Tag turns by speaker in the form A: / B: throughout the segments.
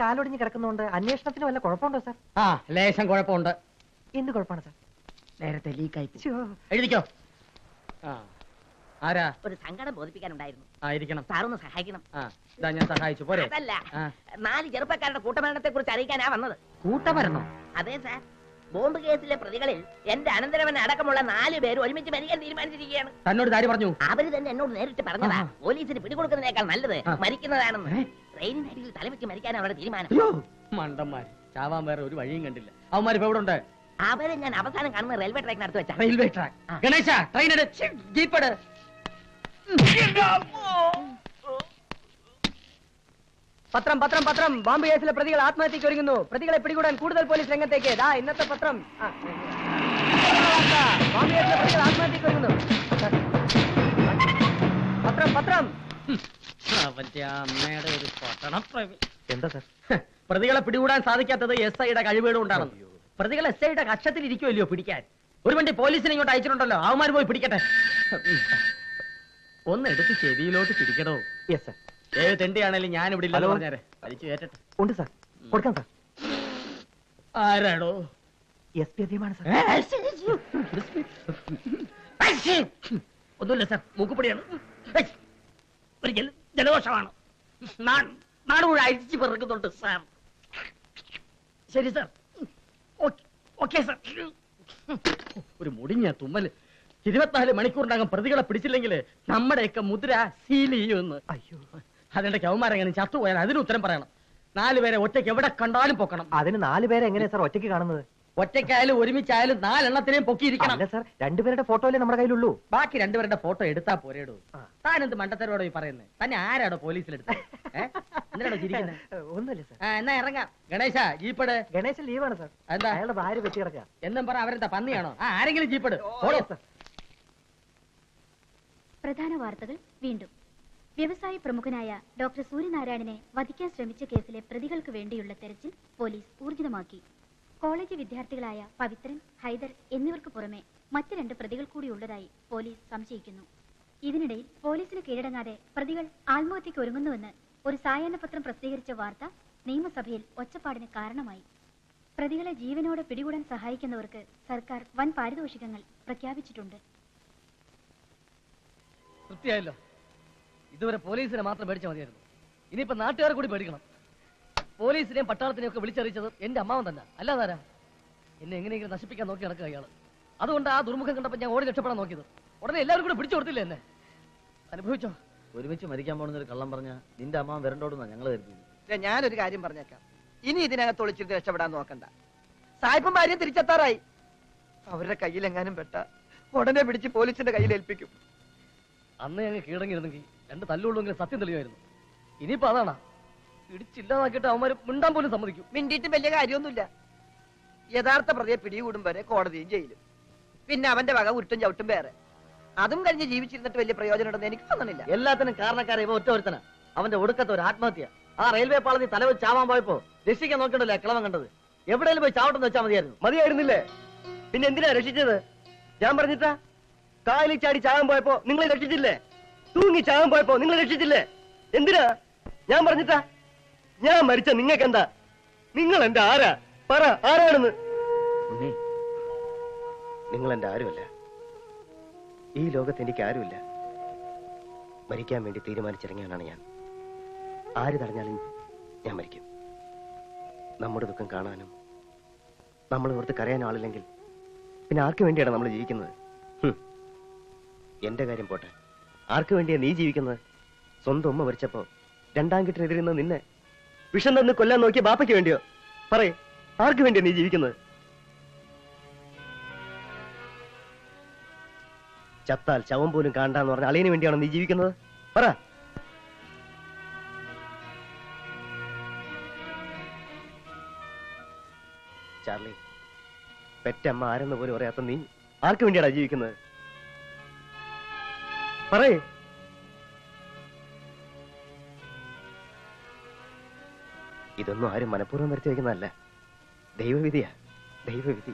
A: കാലൊടിഞ്ഞ് കിടക്കുന്നതുകൊണ്ട് അന്വേഷണത്തിന് വല്ല കുഴപ്പമുണ്ടോ സാർ?
B: ആ, ലേശം കുഴപ്പമുണ്ട്.
A: എന്ത് കുഴപ്പമാണ് സാർ?
B: നേരത്തെ ലീക്കായി. എഴുതിക്കോ. ആരാ?
C: ഒരു സങ്കടം ബോധിപ്പിക്കാനുണ്ടായിരുന്നു.
B: ആയിരിക്കണം.
C: സാറൊന്ന് സഹായിക്കണം.
B: ഇതാ ഞാൻ സഹായിച്ചു പോരെ.
C: അതല്ല, 4 ചെറുപ്പക്കാരുടെ കൂട്ടമരണത്തെ കുറിച്ച് അറിയിക്കാനാ വന്നത്.
B: കൂട്ടമരണോ?
C: അതെ സാർ, ബോംബ് കേസിലെ പ്രതികളിൽ എന്റെ അനന്തരവൻ അടക്കമുള്ള 4 പേര് ഒരുമിച്ച് മരിക്കാൻ തീരുമാനിച്ചിരിക്കുകയാണ്.
B: തന്നോട് ആര് പറഞ്ഞു?
C: അവര് തന്നെ എന്നോട് നേരിട്ട് പറഞ്ഞതാ. പോലീസിന് പിടികൊടുക്കുന്നതിനേക്കാൾ നല്ലത് മരിക്കുന്നതാണെന്ന്. ട്രെയിനിന്റെ അടിയിൽ തലവെച്ച് മരിക്കാൻ അവരുടെ തീരുമാനം.
B: മണ്ടന്മാർ, ചാവാൻ വേറെ ഒരു വഴിയും കണ്ടില്ല. അവന്മാർ ഇപ്പൊ എവിടെ ഉണ്ട്?
C: അവരെ ഞാൻ അവസാനം കാണുന്ന റെയിൽവേ ട്രാക്കിനടുത്ത് വെച്ചാ.
B: Railway track. Ganesha, train jeep.
A: പത്രം പത്രം പത്രം. ബോംബ് കേസിലെ പ്രതികൾ ആത്മഹത്യക്ക് ഒരുങ്ങുന്നു. പ്രതികളെ പിടികൂടാൻ കൂടുതൽ പോലീസ് രംഗത്തേക്ക്. ഇന്നത്തെ പത്രം. ബോംബ് കേസിലെ പ്രതികൾ ആത്മഹത്യക്ക് ഒരുങ്ങുന്നു. പത്രം പത്രം.
B: അമ്മയുടെ ഒരു പട്ടണപ്രേമി.
A: എന്താ സാർ?
B: പ്രതികളെ പിടികൂടാൻ സാധിക്കാത്തത് SIയുടെ കഴിവേട് കൊണ്ടാണ്. പ്രതികൾ SIയുടെ കക്ഷത്തിൽ ഇരിക്കുമല്ലോ പിടിക്കാൻ. ഒരു വണ്ടി പോലീസിനെ ഇങ്ങോട്ട് അയച്ചിട്ടുണ്ടല്ലോ, അവന്മാർ പോയി പിടിക്കട്ടെ. ഒന്ന് എടുത്ത് ചെവിയിലോട്ട് പിടിക്കണോ?
A: Yes sir.
B: ഏത് തെണ്ടിയാണേലും ഞാൻ ഇവിടെ ഇല്ലെന്ന് പറഞ്ഞേരെ. അടിച്ചു കയറ്റട്ടെ.
A: ഉണ്ട് സാർ, കൊടുക്കാം സാർ.
B: ആരാടോ?
A: SP അധികമാണ് സാർ.
B: ഒന്നുമില്ല സാർ, മൂക്കുപൊടിയാണ്. ഒരു ജലദോഷമാണ്. നാട് മുഴുവൻ അഴിച്ചു പിറക്കുന്നുണ്ട് സാർ. ശരി സാർ, ഓക്കെ സാർ. ഒരു മുടിഞ്ഞ തുമ്മല്. 24 മണിക്കൂറിനകം പ്രതികളെ പിടിച്ചില്ലെങ്കിൽ നമ്മുടെയൊക്കെ മുദ്ര സീൽ ചെയ്യുമെന്ന്.
A: അയ്യോ,
B: അതിന്റെ കൗമാരെങ്ങനെ ചത്തുപോയാൽ അതിന് ഉത്തരം പറയണം. 4 പേരെ ഒറ്റയ്ക്ക് എവിടെ കണ്ടാലും പൊക്കണം.
A: അതിന് 4 പേരെ എങ്ങനെയാ സാർ ഒറ്റയ്ക്ക് കാണുന്നത്?
B: ഒറ്റയ്ക്കായാലും ഒരുമിച്ചായാലും 4 എണ്ണത്തിനെയും പൊക്കിയിരിക്കണം.
A: അല്ല സാർ, 2 പേരുടെ ഫോട്ടോയിലേ നമ്മുടെ കയ്യിലുള്ളൂ.
B: ബാക്കി 2 പേരുടെ ഫോട്ടോ എടുത്താ പോരേടൂ. താൻ എന്ത് മണ്ടത്തരോടോ ഈ പറയുന്നത്? തന്നെ ആരാടോ പോലീസിലെടുത്ത്? എന്തിനാണോ ചിരിക്കുന്നത്?
A: ഒന്നുമില്ല സാർ.
B: എന്നാ ഇറങ്ങാം. ഗണേശ, ജീപ്പട്.
A: ഗണേശൻ ലീവാണ് സാർ.
B: എന്താ?
A: അയാളുടെ ഭാര്യ വെച്ച് കിടക്കുക.
B: എന്നും പറ അവരെന്താ പന്നിയാണോ? ആരെങ്കിലും ജീപ്പട്.
D: പ്രധാന വാർത്തകൾ വീണ്ടും. വ്യവസായ പ്രമുഖനായ ഡോക്ടർ സൂര്യനാരായണനെ വധിക്കാൻ ശ്രമിച്ച കേസിലെ പ്രതികൾക്ക് വേണ്ടിയുള്ള തെരച്ചിൽ പോലീസ് ഊർജിതമാക്കി. കോളേജ് വിദ്യാർത്ഥികളായ പവിത്രൻ, ഹൈദർ എന്നിവർക്ക് പുറമെ മറ്റ് 2 പ്രതികൾ കൂടിയുള്ളതായി പോലീസ് സംശയിക്കുന്നു. ഇതിനിടയിൽ പോലീസിന് കീഴടങ്ങാതെ പ്രതികൾ ആത്മഹത്യയ്ക്ക് ഒരുങ്ങുന്നുവെന്ന് ഒരു സായാഹ്ന പത്രം പ്രസിദ്ധീകരിച്ച വാർത്ത നിയമസഭയിൽ ഒച്ചപ്പാടിന് കാരണമായി. പ്രതികളെ ജീവനോടെ പിടികൂടാൻ സഹായിക്കുന്നവർക്ക് സർക്കാർ വൻ പാരിതോഷികങ്ങൾ പ്രഖ്യാപിച്ചിട്ടുണ്ട്.
E: തൃപ്തിയായല്ലോ. ഇതുവരെ പോലീസിനെ മാത്രം പേടിച്ചാൽ മതിയായിരുന്നു. ഇനിയിപ്പോ നാട്ടുകാരെ കൂടി പേടിക്കണം. പോലീസിനെയും പട്ടാളത്തിനെയും ഒക്കെ വിളിച്ചറിയിച്ചത് എന്റെ അമ്മാവൻ തന്നെ, അല്ലാതാരാ? എന്നെ എങ്ങനെയെങ്കിലും നശിപ്പിക്കാൻ നോക്കി നടക്കുക അയാൾ. അതുകൊണ്ട് ആ ദുർമുഖം കണ്ടപ്പോൾ ഞാൻ ഓടി രക്ഷപ്പെടാൻ നോക്കിയത്. ഉടനെ എല്ലാവരും കൂടെ പിടിച്ചു കൊടുത്തില്ലേ എന്നെ? അനുഭവിച്ചോ?
F: ഒരുമിച്ച് മരിക്കാൻ പോകുന്നൊരു കള്ളം പറഞ്ഞ നിന്റെ അമ്മാവൻ വരണ്ടോടുന്നാ ഞങ്ങൾ കരുതിയത്.
G: ഞാനൊരു കാര്യം പറഞ്ഞേക്കാം. ഇനി ഇതിനകത്ത് ഒളിച്ചിട്ട് രക്ഷപ്പെടാൻ നോക്കണ്ട. സായിപ്പും ഭാര്യയും തിരിച്ചെത്താറായി. അവരുടെ കയ്യിലെങ്ങാനും പെട്ട ഉടനെ പിടിച്ച് പോലീസിന്റെ കയ്യിൽ ഏൽപ്പിക്കും.
E: അന്ന് ഞങ്ങൾ കീഴടങ്ങിയിരുന്നെങ്കിൽ 2 തല്ലുള്ളൂങ്കിലും സത്യം തെളിയുമായിരുന്നു. ഇനിയിപ്പോ അതാണാ, ഇടിച്ചില്ലാതാക്കിയിട്ട് അവന്മാര് മിണ്ടാൻ പോലും സമ്മതിക്കും.
G: മിണ്ടിയിട്ടും വലിയ കാര്യമൊന്നുമില്ല. യഥാർത്ഥ പ്രതിയെ പിടികൂടും വരെ കോടതിയും ജയിലും. പിന്നെ അവന്റെ വക ഉരുട്ടും ചവിട്ടും വേറെ. അതും കഴിഞ്ഞ് ജീവിച്ചിരുന്നിട്ട് വലിയ പ്രയോജനം ഉണ്ടെന്ന് എനിക്ക് തോന്നുന്നില്ല.
F: എല്ലാത്തിനും കാരണക്കാരെ ഇവ ഒറ്റ ഒരുത്തന. അവന്റെ ഒടുക്കത്തെ ഒരു ആത്മഹത്യ. ആ റെയിൽവേ പാളത്തിൽ തലവെച്ച് ചാവാൻ പോയപ്പോ രക്ഷിക്കാൻ നോക്കണ്ടല്ലേ കിളവൻ കണ്ടത്. എവിടെയെങ്കിലും പോയി ചാവട്ടെന്ന് വെച്ചാൽ മതിയായിരുന്നില്ലേ? പിന്നെ എന്തിനാ രക്ഷിച്ചത്? ഞാൻ പറഞ്ഞിട്ടാ. കായലിൽ ചാടി ചാകാൻ പോയപ്പോ നിങ്ങൾ രക്ഷിച്ചില്ലേ? തൂങ്ങി ചാകാൻ പോയപ്പോ നിങ്ങൾ രക്ഷിച്ചില്ലേ? എന്തിനാ? ഞാൻ പറഞ്ഞിട്ടാ. ഞാൻ മരിച്ച നിങ്ങൾക്ക് എന്താ? നിങ്ങൾ എന്റെ ആരാ? പറ, ആരാണെന്ന്. നിങ്ങൾ എന്റെ ആരുമല്ല. ഈ ലോകത്ത് എനിക്ക് ആരുമില്ല. മരിക്കാൻ വേണ്ടി തീരുമാനിച്ചിറങ്ങിയാണ് ഞാൻ. ആര് തടഞ്ഞാലും ഞാൻ മരിക്കും. നമ്മുടെ ദുഃഖം കാണാനും നമ്മൾ ഓർത്ത് കരയാനും ആളില്ലെങ്കിൽ പിന്നെ ആർക്ക് വേണ്ടിയാണ് നമ്മൾ ജീവിക്കുന്നത്? എന്റെ കാര്യം പോട്ടെ, ആർക്ക് വേണ്ടിയാ നീ ജീവിക്കുന്നത്? സ്വന്തം ഉമ്മ മരിച്ചപ്പോ 2ാം കെട്ടിനെതിരുന്ന നിന്നെ വിഷം തന്ന് കൊല്ലാൻ നോക്കിയ ബാപ്പയ്ക്ക് വേണ്ടിയോ? പറയേ, ആർക്ക് വേണ്ടിയാ നീ ജീവിക്കുന്നത്? ചത്താൽ ശവം പോലും കാണാന്ന് പറഞ്ഞ അളിയന് വേണ്ടിയാണോ നീ ജീവിക്കുന്നത്? പറ. ചാർലി, പെറ്റമ്മ ആരെന്ന് പോലും അറിയാത്ത നീ ആർക്ക് വേണ്ടിയാടാ ജീവിക്കുന്നത്? പറയേ. ഇതൊന്നും ആരും മനഃപൂർവ്വം വരുത്തി വയ്ക്കുന്നതല്ല. ദൈവവിധിയാ, ദൈവവിധി.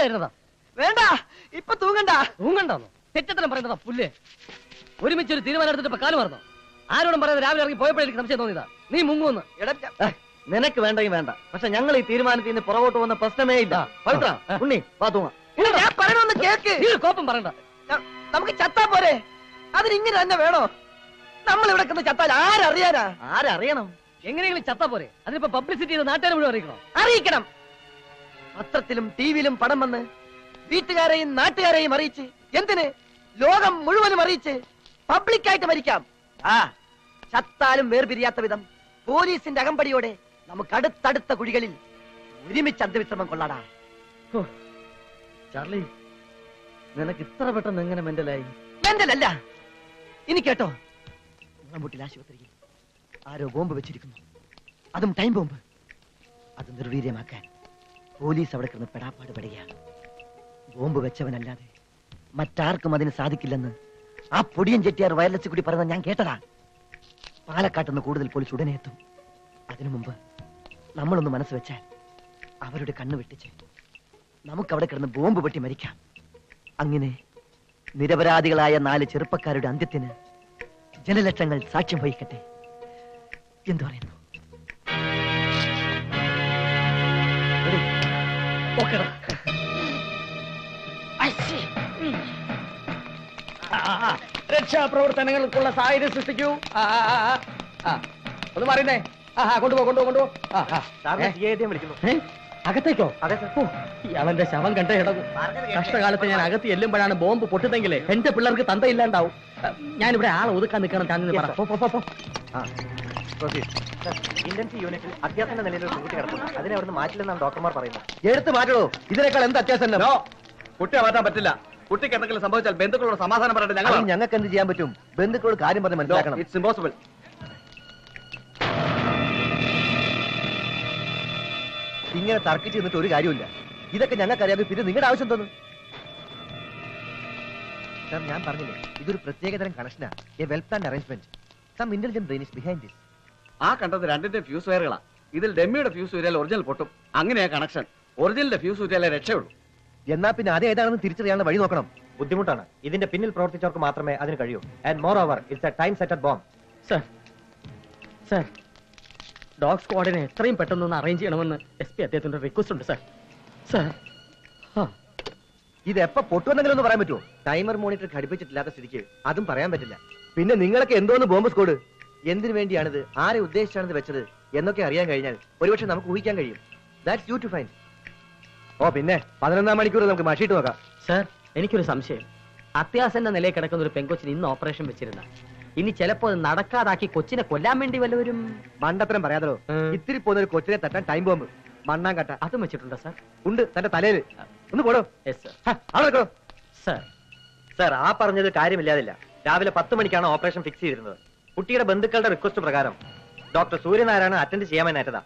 E: തരുന്നതാ.
G: വേണ്ട, ഇപ്പൊ തൂങ്ങണ്ട.
E: തൂങ്ങണ്ടെന്നോ? തെറ്റത്തരം പറയുന്നതാ പുല്ലേ. ഒരുമിച്ച് ഒരു തീരുമാനം എടുത്തിട്ട് ഇപ്പൊ കാലം മറന്നോ? ആരോടും പറയാതെ രാവിലെ ഇറങ്ങി പോയപ്പോഴേക്ക് സംശയം തോന്നിയതാ നീ മുങ്ങുമെന്ന്.
G: എടാ,
F: നിനക്ക് വേണ്ടെങ്കിൽ വേണ്ട, പക്ഷെ ഞങ്ങൾ ഈ തീരുമാനത്തിൽ നിന്ന് പുറകോട്ട് പോകുന്ന പ്രശ്നമേ ഇല്ല. പവിത്ര, ഉണ്ണി, വാ തൂങ്ങാം.
G: ഞാൻ പറയണമെന്ന് കേക്ക്.
E: നീ കോപ്പം പറയണ്ട.
G: നമുക്ക് ചത്താ പോരെ? അതിനിങ്ങനെ തന്നെ വേണോ? നമ്മൾ ഇവിടെ കിടന്ന് ചത്താൽ ആരറിയാനാ?
F: ആരറിയണം?
E: എങ്ങനെയെങ്കിലും ചത്താ പോരെ? അതിനിപ്പോ പബ്ലിസിറ്റി ചെയ്ത് നാട്ടുകാരെ മുഴുവൻ അറിയിക്കണം.
G: അറിയിക്കണം. പത്രത്തിലും ടിവിയിലും പടം വന്ന് വീട്ടുകാരെയും നാട്ടുകാരെയും അറിയിച്ച്, എന്തിന് ലോകം മുഴുവനും അറിയിച്ച് പബ്ലിക്കായിട്ട് മരിക്കാം. ആ, ചത്താലും വേർപിരിയാത്ത വിധം പോലീസിന്റെ അകമ്പടിയോടെ നമുക്ക് അടുത്തടുത്ത കുഴികളിൽ ഒരുമിച്ച് അന്ത്യവിശ്രമം കൊള്ളാടാ.
F: ചാർലി, നിനക്ക് ഇത്ര പെട്ടെന്ന് എങ്ങനെ മെന്റലായി?
G: മെന്റലല്ല, ഇനി കേട്ടോ. മുളമ്പൂട്ടിൽ ആശുപത്രിയിൽ ആരോ ബോംബ് വെച്ചിരിക്കുന്നു. അതും ടൈം ബോംബ്. അത് നിർവീര്യമാക്കാൻ പോലീസ് അവിടെ കിടന്ന് പെടാപ്പാട് പെടുകയാണ്. ബോംബ് വെച്ചവനല്ലാതെ മറ്റാർക്കും അതിന് സാധിക്കില്ലെന്ന് ആ പൊടിയൻ ചെട്ടിയാർ വയർലെസ് കൂടി പറയുന്നത് ഞാൻ കേട്ടതാ. പാലക്കാട്ടുനിന്ന് കൂടുതൽ പോലീസ് ഉടനെ എത്തും. അതിനു മുമ്പ് നമ്മളൊന്ന് മനസ്സ് വെച്ചാൽ അവരുടെ കണ്ണ് വെട്ടിച്ച് നമുക്കവിടെ കിടന്ന് ബോംബ് പൊട്ടി മരിക്കാം. അങ്ങനെ നിരപരാധികളായ 4 ചെറുപ്പക്കാരുടെ അന്ത്യത്തിന് ജനലക്ഷങ്ങൾ സാക്ഷ്യം വഹിക്കട്ടെ. എന്തു പറയുന്നു?
E: ഓക്കെടാ.
B: രക്ഷാപ്രവർത്തനങ്ങൾക്കുള്ള സാഹചര്യം സൃഷ്ടിക്കൂ. ഒന്ന് പറയുന്നേ. കൊണ്ടുപോ.
E: അകത്തേക്കോ?
F: അതെ
E: ഓ, ഇയാളെന്റെ ശവം കണ്ടേ കിടന്നു. കഷ്ടകാലത്ത് ഞാൻ അകത്ത് ചെല്ലുമ്പോഴാണ് ബോംബ് പൊട്ടുന്നെങ്കിലേ എന്റെ പിള്ളേർക്ക് തന്തയില്ലാണ്ടാവും. ഞാനിവിടെ ആളെ ഒതുക്കാൻ നിൽക്കണം. താങ്കൾ പറ.
F: ഇന്റൻസീവ് യൂണിറ്റിൽ അത്യാസന്ന നിലയിൽ ഒരു കുട്ടി കിടക്കുന്നു. അതിനെ അവിടുന്ന് മാറ്റില്ലെന്നാണ് ഡോക്ടർമാർ പറയുന്നത്.
G: എടുത്ത് മാറ്റണോ? ഇതിനേക്കാൾ എന്ത് അത്യാസം?
F: കുട്ടിയെ മാറ്റാൻ പറ്റില്ല. കുട്ടിക്ക് എന്തെങ്കിലും സംഭവിച്ചാൽ ബന്ധുക്കളോട് സമാധാനം പറയട്ടെ.
G: ഞങ്ങൾക്ക് എന്ത് ചെയ്യാൻ പറ്റും? ബന്ധുക്കളോട് കാര്യം പറഞ്ഞ് മനസ്സിലാക്കണം.
F: It's impossible.
G: ഇങ്ങനെ തർക്കിച്ച് നിന്നിട്ട് ഒരു കാര്യമില്ല. ഇതൊക്കെ ഞങ്ങൾക്കറിയാതെ പിന്നെ നിങ്ങളുടെ ആവശ്യം തോന്നുന്നു. സാർ, ഞാൻ പറഞ്ഞില്ലേ, ഇതൊരു പ്രത്യേകതരം കണക്ഷനാ. A well plan arrangement. Some intelligent brain is behind this.
H: ആ കണ്ടത് രണ്ടിന്റെ ഫ്യൂസ് വയറുകളാ. ഇതിൽ ഡെമ്മിയുടെ ഫ്യൂസ് ഊരിയാൽ ഒറിജിനൽ പൊട്ടും. അങ്ങനെയാ കണക്ഷൻ. ഒറിജിനലിന്റെ ഫ്യൂസ് ഊരിയാലേ രക്ഷയുള്ളൂ.
G: എന്നാ പിന്നെ അത് ഏതാണെന്ന് തിരിച്ചറിയാനുള്ള വഴി നോക്കണം.
F: ബുദ്ധിമുട്ടാണ്. ഇതിന്റെ പിന്നിൽ പ്രവർത്തിച്ചവർക്ക് മാത്രമേ അതിന് കഴിയൂ. And moreover, it's a time setted bomb.
B: Sir, dog സ്ക്വാഡിനെ എത്രയും പെട്ടെന്ന് അറേഞ്ച് ചെയ്യണമെന്ന് SP അദ്ദേഹത്തിന്റെ റിക്വസ്റ്റ് ഉണ്ട്. സർ,
G: ഇത് എപ്പോ പൊട്ടുവെന്നെങ്കിലും ഒന്ന് പറയാൻ പറ്റുമോ? ടൈമർ മോണിറ്റർ ഘടിപ്പിച്ചിട്ടില്ലാത്ത സ്ഥിതിക്ക് അതും പറയാൻ പറ്റില്ല. പിന്നെ നിങ്ങളൊക്കെ എന്തോന്ന് ബോംബ് സ്ക്വാഡ്? എന്തിനു വേണ്ടിയാണിത്, ആരെ ഉദ്ദേശിച്ചാണിത് വെച്ചത് എന്നൊക്കെ അറിയാൻ കഴിഞ്ഞാൽ ഒരുപക്ഷെ നമുക്ക് ഊഹിക്കാൻ കഴിയും. That's you to find. ഓ, പിന്നെ 11-ാം മണിക്കൂർ നമുക്ക് മഷിയിട്ട് നോക്കാം.
B: സർ, എനിക്കൊരു സംശയം. അത്യാസന്ന നിലയിൽ കിടക്കുന്ന ഒരു പെങ്കൊച്ചിന് ഇന്ന് ഓപ്പറേഷൻ വെച്ചിരുന്ന, ഇനി ചിലപ്പോ അത് നടക്കാതാക്കി കൊച്ചിനെ കൊല്ലാൻ വേണ്ടി വല്ലവരും
G: മണ്ടത്തരം പറയാതോ. ഇത്തിരി പോകുന്ന ഒരു കൊച്ചിനെ തട്ടാൻ ടൈം ബോംബ് മണ്ണാൻ കട്ട
B: അതും വെച്ചിട്ടുണ്ടോ സർ?
G: ഉണ്ട്, തന്റെ തലയിൽ. ഒന്ന് പോടോ.
B: Yes sir.
G: അവിടെ നിൽക്കണോ?
F: സർ, ആ പറഞ്ഞത് കാര്യമില്ലാതില്ല. രാവിലെ 10 മണിക്കാണ് ഓപ്പറേഷൻ ഫിക്സ് ചെയ്തിരുന്നത്. കുട്ടിയുടെ ബന്ധുക്കളുടെ റിക്വസ്റ്റ് പ്രകാരം ഡോക്ടർ സൂര്യനാരായണ അറ്റൻഡ് ചെയ്യാമെന്നേറ്റതാ.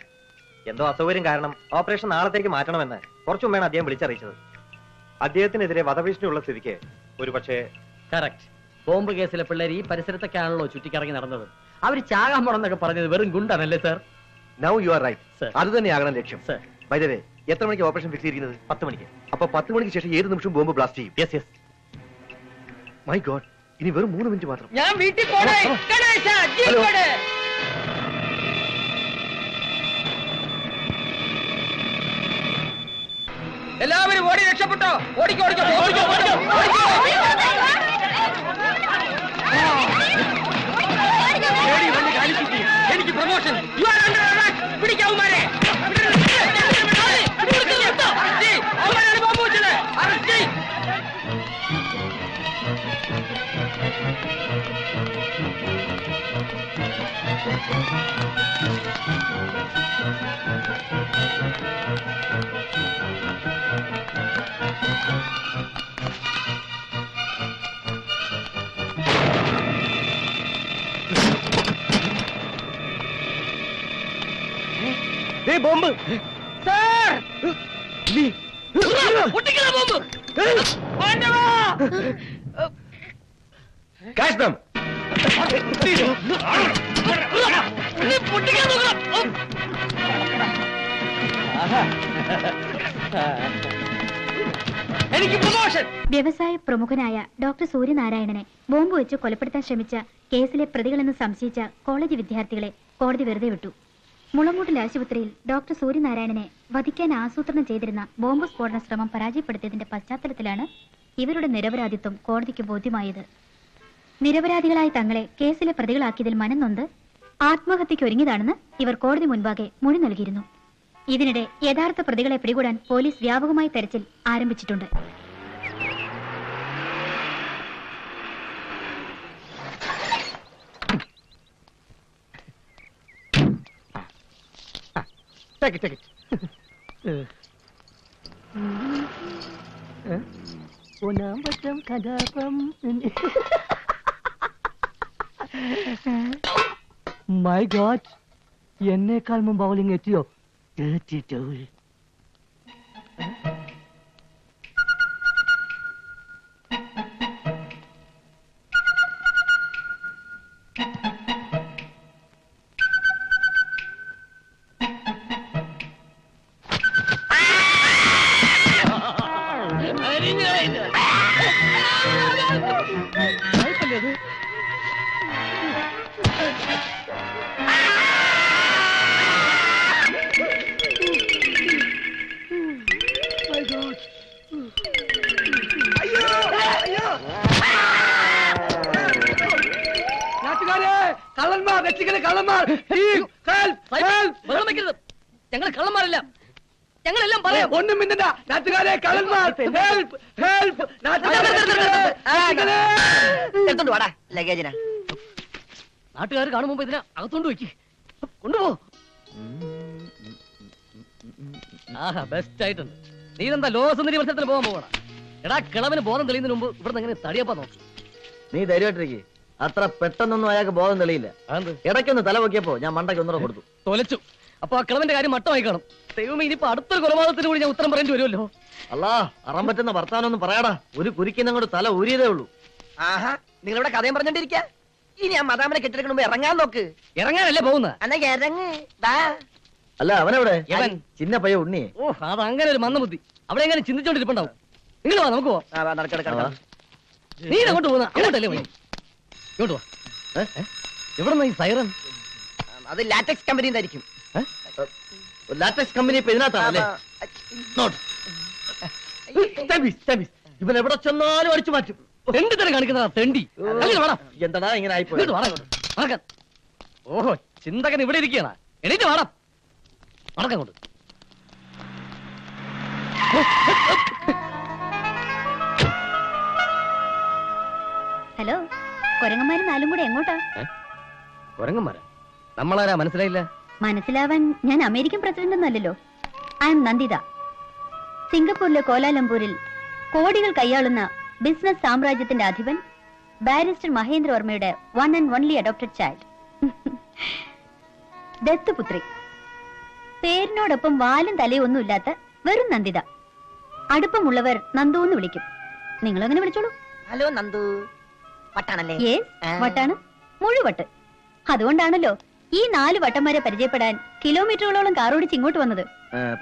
F: എന്തോ അസൗകര്യം കാരണം ഓപ്പറേഷൻ നാളത്തേക്ക് മാറ്റണമെന്ന് കുറച്ചു മുമ്പാണ് അദ്ദേഹം വിളിച്ചറിയിച്ചത്. അദ്ദേഹത്തിനെതിരെ വധഭീഷണിയുള്ള സ്ഥിതിക്ക് ഒരുപക്ഷേ.
B: കറക്റ്റ്. ബോംബ് കേസിലെ പിള്ളേർ ഈ പരിസരത്തൊക്കെയാണല്ലോ ചുറ്റിക്കറങ്ങി നടന്നത്. അവർ ചാകാൻ പോണെന്നൊക്കെ പറഞ്ഞത് വെറും ഗുണ്ടാണല്ലേ sir?
G: Now you are right.
B: Sir.
G: അത് തന്നെയാകണം ലക്ഷ്യം.
B: Sir.
G: ബൈ ദ വേ, എത്ര മണിക്ക് ഓപ്പറേഷൻ ഫിക്സ് ചെയ്തിരിക്കുന്നത്?
F: 10 മണിക്ക്.
G: അപ്പൊ 10 മണിക്ക് ശേഷം ഏത് നിമിഷം ബോംബ് ബ്ലാസ്റ്റ് ചെയ്യും.
F: യെസ്.
G: മൈ ഗോഡ്, ഇനി വെറും 3 മിനിറ്റ് മാത്രം.
B: ഞാൻ വീട്ടിൽ പോണേ. എല്ലാവരും ഓടി രക്ഷപ്പെട്ടോ. ഓടിക്കോ. എനിക്ക് പ്രൊമോഷൻ. പിടിക്കാവുമാരെ ബോംബ് വെച്ചത്.
G: ബോംബ്
B: പൊട്ടിക്കണ ബോംബ്.
G: Catch them!
B: പൊട്ടിക്കാൻ നോക്കണം. എനിക്ക് പ്രൊമോഷൻ.
D: വ്യവസായ പ്രമുഖനായ ഡോക്ടർ സൂര്യനാരായണനെ ബോംബ് വെച്ച് കൊലപ്പെടുത്താൻ ശ്രമിച്ച കേസിലെ പ്രതികളെന്ന് സംശയിച്ച കോളേജ് വിദ്യാർത്ഥികളെ കോടതി വെറുതെ വിട്ടു. മുളമൂട്ടിൽ ആശുപത്രിയിൽ ഡോക്ടർ സൂര്യനാരായണനെ വധിക്കാൻ ആസൂത്രണം ചെയ്തിരുന്ന ബോംബ് സ്ഫോടന ശ്രമം പരാജയപ്പെടുത്തിയതിന്റെ പശ്ചാത്തലത്തിലാണ് ഇവരുടെ നിരപരാധിത്വം കോടതിക്ക് ബോധ്യമായത്. നിരപരാധികളായ തങ്ങളെ കേസിലെ പ്രതികളാക്കിയതിൽ മനംനൊന്ത് ആത്മഹത്യയ്ക്ക് ഒരുങ്ങിയതാണെന്ന് ഇവർ കോടതി മുൻപാകെ മൊഴി നൽകിയിരുന്നു. ഇതിനിടെ യഥാർത്ഥ പ്രതികളെ പിടികൂടാൻ പോലീസ് വ്യാപകമായി തെരച്ചിൽ ആരംഭിച്ചിട്ടുണ്ട്.
A: മൈ ഗോഡ്, എന്നേക്കാൾ മുമ്പ് ബൗളിംഗ് എത്തിയോ?
E: കള്ളന്മാർ, രക്ഷിക്കണേ കള്ളന്മാർ. ഞങ്ങൾ കള്ളന്മാരല്ല, ഞങ്ങളെല്ലാം പറയാം. ഒന്നും മിന്നണ്ട നാട്ടുകാരെ, കള്ളന്മാർ.
G: എടുത്തോണ്ട് വാടാ ലഗേജിനാ.
E: നാട്ടുകാർ കാണും മുമ്പ് ഇതിനെ അകത്തോണ്ട് വെക്ക്, കൊണ്ടുപോ. ആഹാ, ബെസ്റ്റ് ആയിട്ടുണ്ട്. നീ ഇതെന്താ ലോകസുന്ദരി മത്സരത്തിന് പോകാൻ പോകണം? എടാ, കിളവിന് ബോധം തെളിയുന്നതിന് മുമ്പ് ഇവിടുന്ന് എങ്ങനെ തടിയപ്പാ നോക്കി.
F: നീ ധൈര്യമായിട്ടിരിക്കെ, അത്ര പെട്ടെന്നൊന്നും അയാൾക്ക് ബോധം തെളിയില്ല. ഇടയ്ക്കൊന്ന് തല പൊക്കിയപ്പോ ഞാൻ മണ്ടയ്ക്ക് ഒന്നുകൂടെ കൊടുത്തു.
E: തൊലച്ചു. അപ്പൊ ആ കിളവന്റെ കാര്യം മട്ടമായി കാണും. ദൈവമേ, ഇനിയിപ്പോ അടുത്തൊരു കൊലപാതകത്തിന് കൂടി ഞാൻ ഉത്തരം പറയേണ്ടി വരുമല്ലോ.
F: അല്ലാ, അറം പറ്റുന്ന വർത്താനൊന്നും പറയാടാ. ഒരു കുരിക്കുന്നങ്ങോട്ട് തല ഊരിയതേ ഉള്ളൂ.
G: ആഹാ, നിങ്ങളിവിടെ കഥയും പറഞ്ഞോണ്ടിരിക്ക. ഇനി ആ മദാമിനെ കെട്ടിടക്കണ മുമ്പ് ഇറങ്ങാൻ നോക്ക്.
E: ഇറങ്ങാനല്ലേ പോകുന്നത്?
G: എന്നാ ഇറങ്ങ്.
F: അല്ല, അവനെവിടെ?
E: യവൻ.
F: ചിന്ന പയ്യ ഉണ്ണിയെ.
E: ഓ, അത് അങ്ങനെ ഒരു മന്ദബുദ്ധി. അവിടെ എങ്ങനെ ചിന്തിച്ചോണ്ടിരിപ്പുണ്ടാവും. നിങ്ങൾ വാ, നമുക്ക് പോവാം. നീ അങ്ങോട്ട് പോകുന്ന അങ്ങോട്ടല്ലേ പോയി? ഇങ്ങോട്ട് വാ. എവിടെ ഈ സൈറൻ?
G: അത് ലാറ്റക്സ് കമ്പനിയിൽ ആയിരിക്കും.
F: ലാറ്റക്സ് കമ്പനി ഇപ്പൊ ഇതിനകത്താണല്ലേ? ഇവൻ എവിടെ ചെന്നാലും അടിച്ചു മാറ്റും.
E: തെണ്ടി തന്നെ കാണിക്കുന്നതാ തെണ്ടി.
F: എന്താടാ ഇങ്ങനെ ആയിപ്പോയി?
E: ഓഹോ, ചിന്തകൻ ഇവിടെ ഇരിക്കുകയാണ്. എണീറ്റ് വാടാ, നടക്കങ്ങോട്ട്.
D: ഹലോ, കൊരങ്ങന്മാരും നാലും കൂടെ എങ്ങോട്ടാ?
E: കൊരങ്ങന്മാരാ? നമ്മളാരാ മനസ്സിലായില്ല?
D: മനസ്സിലാവാൻ ഞാൻ അമേരിക്കൻ പ്രസിഡന്റ് ഒന്നല്ലല്ലോ. I am Nanditha. സിംഗപ്പൂരിലെ കോലാലംപൂരിൽ കോടികൾ കൈയാളുന്ന ബിസിനസ് സാമ്രാജ്യത്തിന്റെ അധിപൻ ബാരിസ്റ്റർ മഹേന്ദ്രവർമ്മയുടെ one and only adopted child, ദത്തുപുത്രി. പേരിനോടൊപ്പം വാലും തലയും ഒന്നുമില്ലാത്ത വെറും നന്ദിത. അടുപ്പമുള്ളവർ നന്ദു എന്ന് വിളിക്കും. നിങ്ങളങ്ങനെ വിളിച്ചോളൂ.
G: ഹലോ നന്ദു. വട്ടാണല്ലേ?
D: വട്ടാണ്, മുഴുവട്ട്. അതുകൊണ്ടാണല്ലോ ഈ 4 വട്ടന്മാരെ പരിചയപ്പെടാൻ കിലോമീറ്ററുകളോളം കാറോടിച്ച് ഇങ്ങോട്ട് വന്നത്.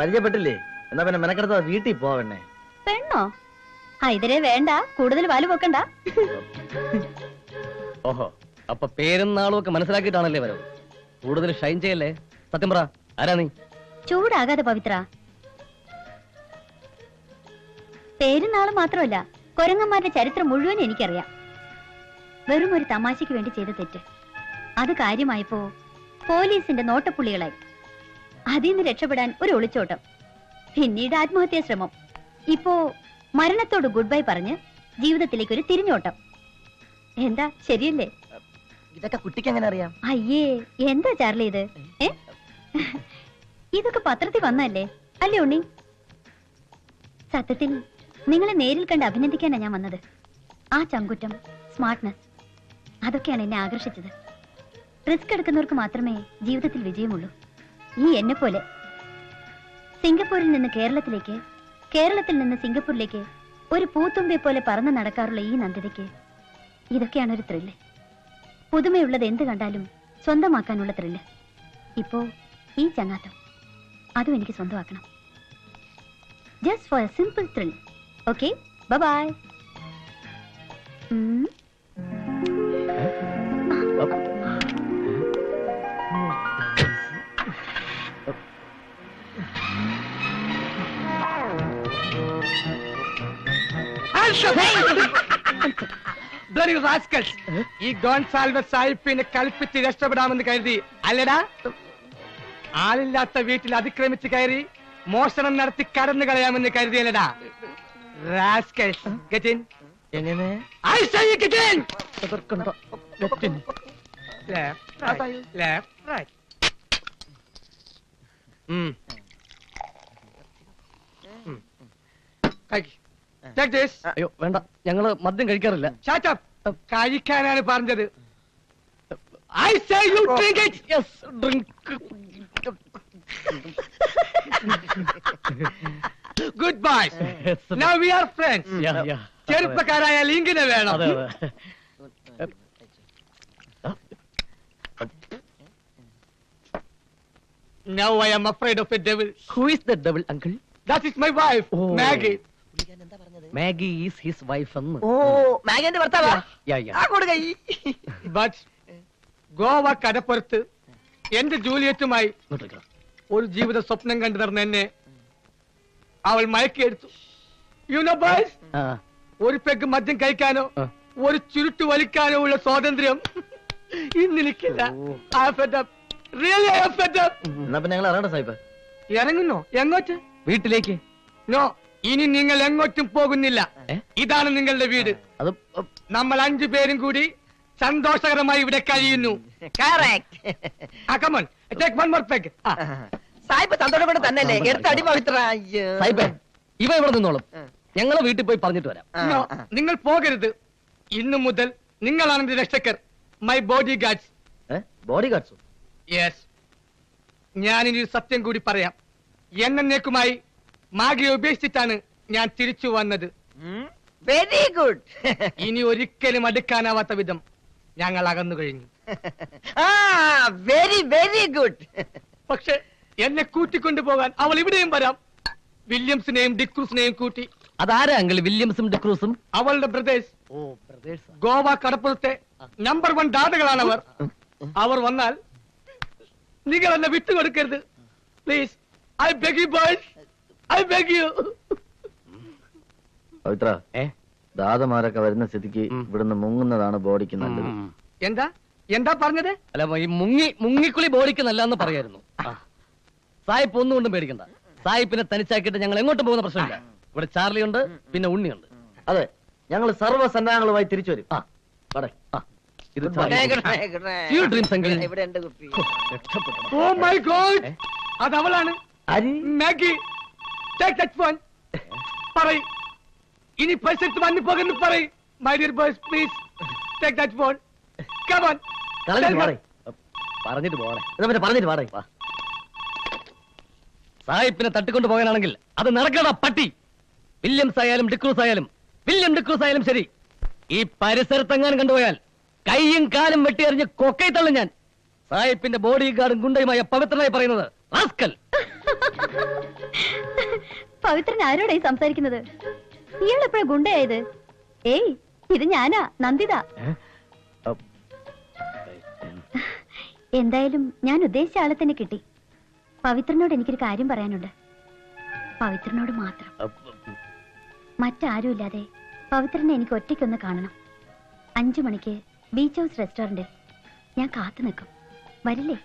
F: പരിചയപ്പെട്ടില്ലേ? എന്നാ പിന്നെ മെനക്കെടുത്ത വീട്ടിൽ പോവണ്ണേ.
D: പെണ്ണോ? ഇതിരെ വേണ്ട, കൂടുതൽ വാല് പോക്കണ്ട.
E: ഓഹോ, അപ്പൊ പേരും നാളും ഒക്കെ മനസ്സിലാക്കിയിട്ടാണല്ലേ വരവ്. കൂടുതൽ ഷൈൻ ചെയ്യല്ലേ. സത്യം പറ, ആരാ നീ?
D: ചൂടാകാതെ പവിത്ര. പേരും നാളും മാത്രമല്ല, കൊരങ്ങന്മാരുടെ ചരിത്രം മുഴുവൻ എനിക്കറിയാം. വെറും ഒരു തമാശയ്ക്ക് വേണ്ടി ചെയ്ത തെറ്റ് അത് കാര്യമായപ്പോ പോലീസിന്റെ നോട്ടപ്പുള്ളികളായി. അതിൽ നിന്ന് രക്ഷപ്പെടാൻ ഒരു ഒളിച്ചോട്ടം, പിന്നീട് ആത്മഹത്യാ ശ്രമം, ഇപ്പോ മരണത്തോട് ഗുഡ് ബൈ പറഞ്ഞ് ജീവിതത്തിലേക്ക് ഒരു തിരിഞ്ഞോട്ടം. എന്താ, ശരിയല്ലേ?
G: ഇതൊക്കെ കുട്ടിക്ക് എങ്ങനെ അറിയാം?
D: അയ്യേ, എന്താ ചാർലി ഇത്? ഇതൊക്കെ പത്രത്തിൽ വന്നല്ലേ അല്ലേ ഉണ്ണി? സത്യത്തിൽ നിങ്ങളെ നേരിൽ കണ്ട് അഭിനന്ദിക്കാനാ ഞാൻ വന്നത്. ആ ചങ്കുറ്റം, സ്മാർട്ട്നെസ്, അതൊക്കെയാണ് എന്നെ ആകർഷിച്ചത്. റിസ്ക് എടുക്കുന്നവർക്ക് മാത്രമേ ജീവിതത്തിൽ വിജയമുള്ളൂ. ഈ എന്നെ പോലെ സിംഗപ്പൂരിൽ നിന്ന് കേരളത്തിലേക്ക്, കേരളത്തിൽ നിന്ന് സിംഗപ്പൂരിലേക്ക് ഒരു പൂത്തുമ്പിയെ പോലെ പറന്ന് നടക്കാറുള്ള ഈ നന്ദിതയ്ക്ക് ഇതൊക്കെയാണ് ഒരു ത്രില്ല്. പുതുമയുള്ളത് എന്ത് കണ്ടാലും സ്വന്തമാക്കാനുള്ള ത്രില്ല്. ഇപ്പോ ഈ ചങ്ങാത്തം, അതും എനിക്ക് സ്വന്തമാക്കണം. Just for a simple thrill. Okay bye.
I: ഈ ഗോൺസാൽവസ് സാഹിബിനെ കൽപ്പിച്ച് രക്ഷപ്പെടാമെന്ന് കരുതി അല്ലടാ? ആളില്ലാത്ത വീട്ടിൽ അതിക്രമിച്ച് കയറി മോഷണം നടത്തി കടന്നു കളയാമെന്ന് കരുതിയല്ലടാ?
F: എങ്ങനെ
E: അയ്യോ വേണ്ട, ഞങ്ങള് മദ്യം കഴിക്കാറില്ല.
I: കഴിക്കാനാണ് പറഞ്ഞത്. Good bye. Now we are friends. ചെറുപ്പക്കാരായ ലിങ്കിനെ വേണം. Now I am afraid of a devil.
E: Who is the devil, uncle?
I: That is my wife, Maggie.
E: Maggie is his wife എന്ന്.
F: ഓ മാഗിന്റെ ഭർത്താവാ?
I: But ഗോവ കടപ്പുറത്ത് എന്റെ ജൂലിയറ്റുമായി ഒരു ജീവിത സ്വപ്നം കണ്ടു നടന്ന എന്നെ അവൾ മയക്കിയെടുത്തു. യു നോ ബോയ്സ്, ഒരു പെഗ് മദ്യം കഴിക്കാനോ ഒരു ചുരുട്ട് വലിക്കാനോ ഉള്ള സ്വാതന്ത്ര്യം ഇന്നെനിക്കില്ല.
F: എന്നാ പിന്നെ ഞങ്ങൾ ഇറങ്ങണ്ട സാഹിബ്.
I: ഇറങ്ങുന്നോ? എങ്ങോട്ട്?
E: വീട്ടിലേക്ക്.
I: നോ, ഇനി നിങ്ങൾ എങ്ങോട്ടും പോകുന്നില്ല. ഇതാണ് നിങ്ങളുടെ വീട്. നമ്മൾ 5 പേരും കൂടി സന്തോഷകരമായി ഇവിടെ കഴിയുന്നു.
F: സാഹിബ് സന്തോഷപ്പെട്ട് തന്നെയല്ലേ എടുത്ത് അടിപവിത്ര.
E: സാഹിബേ, ഇവ ഇവിടെ നിന്നോളും, ഞങ്ങളെ വീട്ടിൽ പോയി പറഞ്ഞിട്ട് വരാം.
I: നിങ്ങൾ പോകരുത്. ഇന്നു മുതൽ നിങ്ങളാണ് എന്റെ രക്ഷകർ, മൈ ബോഡി ഗാർഡ്സ്.
F: ബോഡി ഗാർഡ്സോ?
I: യെസ്. ഞാനിനി ഒരു സത്യം കൂടി പറയാം. എന്നേക്കുമായി മാഗിയെ ഉപേക്ഷിച്ചിട്ടാണ് ഞാൻ തിരിച്ചു വന്നത്.
F: Very good.
I: ഇനി ഒരിക്കലും അടുക്കാനാവാത്ത വിധം ഞങ്ങൾ അകന്നു കഴിഞ്ഞു.
F: Very very good.
I: പക്ഷെ എന്നെ കൂട്ടിക്കൊണ്ടുപോകാൻ അവൾ ഇവിടെയും വരാം. വില്യംസിനെയും ഡിക്രൂസിനെയും കൂട്ടി.
E: അതാരാ അങ്കിൾ വില്യംസും ഡിക്രൂസും?
I: അവളുടെ ബ്രദേഴ്സ്. ഗോവ കടപ്പുറത്തെ നമ്പർ 1 ദാതകളാണ് അവർ. അവർ വന്നാൽ നിങ്ങൾ എന്നെ വിട്ടുകൊടുക്കരുത്. Please, I beg you boys, I beg you.
F: Pavithra, ദാതമാരൊക്കെ വരുന്ന സ്ഥിതിക്ക് ഇവിടുന്ന് മുങ്ങുന്നതാണ് ബോഡിക്ക് നല്ലത്.
I: എന്താ എന്താ പറഞ്ഞത്?
E: അല്ല, ഈ മുങ്ങിക്കുളി ബോഡിക്ക് നല്ലതെന്ന് പറയായിരുന്നു. സായിപ്പ് ഒന്നും കൊണ്ടും പേടിക്കണ്ട. സായിപ്പിനെ തനിച്ചാക്കിയിട്ട് ഞങ്ങൾ എങ്ങോട്ടും പോകുന്ന പ്രശ്നമില്ല. ഇവിടെ ചാർലി ഉണ്ട്, പിന്നെ ഉണ്ണിയുണ്ട്.
F: അതെ, ഞങ്ങൾ സർവ്വസന്നാഹങ്ങളുമായി തിരിച്ചു വരും.
E: ഇത്
I: ഓ മൈ ഗോഡ്, അത് അവളാണ്. Maggie, take that phone. പറയ്, ഇനി പരിസരത്ത് വന്നു പോകുന്നു പറയ്. My dear boys, please take that phone. Come on.
E: പറഞ്ഞിട്ട് പോകണേ.
F: പറഞ്ഞിട്ട് പാടേ.
E: സായിപ്പിനെ തട്ടിക്കൊണ്ട് പോകാനാണെങ്കിൽ അത് നടക്കണ പട്ടി. വില്യംസ് ആയാലും ഡിക്രൂസ് ആയാലും, വില്യം ഡിക്രൂസ് ആയാലും ശരി, ഈ പരിസരത്തെങ്ങാനും കണ്ടുപോയാൽ കൈയും കാലും വെട്ടിയെറിഞ്ഞ് കൊക്കൈ തള്ളും ഞാൻ. സായിപ്പിന്റെ ബോഡി ഗാർഡും ഗുണ്ടയുമായ പവിത്രനായി പറയുന്നത് റാസ്കൽ.
D: പവിത്രൻ ആരോടായി സംസാരിക്കുന്നത്? ഇയാൾ എപ്പോഴാ ഗുണ്ടയായത്? ഏയ്, ഇത് ഞാനാ, നന്ദിത. എന്തായാലും ഞാൻ ഉദ്ദേശിച്ച ആളെ തന്നെ കിട്ടി. പവിത്രനോട് എനിക്കൊരു കാര്യം പറയാനുണ്ട്. പവിത്രനോട് മാത്രം. മറ്റാരുമില്ലാതെ പവിത്രനെ എനിക്ക് ഒറ്റയ്ക്കൊന്ന് കാണണം. 5 മണിക്ക് ബീച്ച് ഹൗസ് റെസ്റ്റോറന്റിൽ ഞാൻ കാത്തു നിൽക്കും. വരില്ലേ?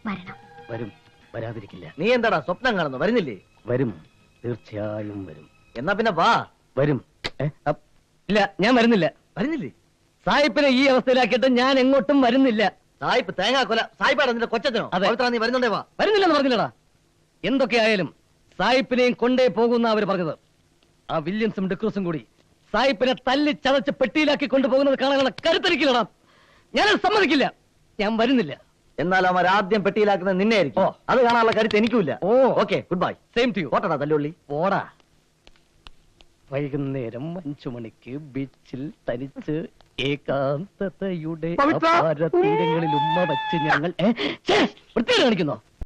D: വരണം.
E: വരും, വരാതിരിക്കില്ല.
F: നീ എന്താടാ സ്വപ്നം കാണുന്നു? വരുന്നില്ലേ?
E: വരും, തീർച്ചയായും വരും.
F: എന്നാ പിന്നെ വാ.
E: വരും. ഇല്ല, ഞാൻ വരുന്നില്ല.
F: വരുന്നില്ലേ?
E: സായിപ്പിനെ ഈ അവസ്ഥയിലാക്കിയിട്ട് ഞാൻ എങ്ങോട്ടും വരുന്നില്ല.
F: സായിപ്പ് തേങ്ങാ കൊല. സായിപ്പാണ് നിന്റെ കൊച്ചത്തിനോ? പവിത്ര, നീ വരുന്നുണ്ടേ വാ.
E: വരുന്നില്ലെന്ന് പറഞ്ഞില്ലടാ. എന്തൊക്കെയായാലും സായിപ്പിനെയും കൊണ്ടേ പോകുന്ന അവർ പറഞ്ഞത്. ആ വില്യംസും ഡിക്രൂസും കൂടി സായിപ്പിനെ തല്ലി ചതച്ച് പെട്ടിയിലാക്കി കൊണ്ടുപോകുന്നത് കാണാനുള്ള കരുത്തരിക്കില്ലടാ. ഞാനത് സമ്മതിക്കില്ല. ഞാൻ വരുന്നില്ല.
F: എന്നാൽ അവർ ആദ്യം പെട്ടിയിലാക്കുന്നത് നിന്നെ ആയിരിക്കും. അത് കാണാനുള്ള കരുത്ത് എനിക്കുമില്ല. Okay, good bye.
E: Same to you.
F: ഓട്ടടാ തല്ലുള്ളി.
E: ഓടാ. വൈകുന്നേരം 5 മണിക്ക് ബീച്ചിൽ തനിച്ച് ഏകാന്തതയുടെ തീരങ്ങളിൽ ഉമ്മ വച്ച് ഞങ്ങൾ വൃത്തികേട് കാണിക്കുന്നോ?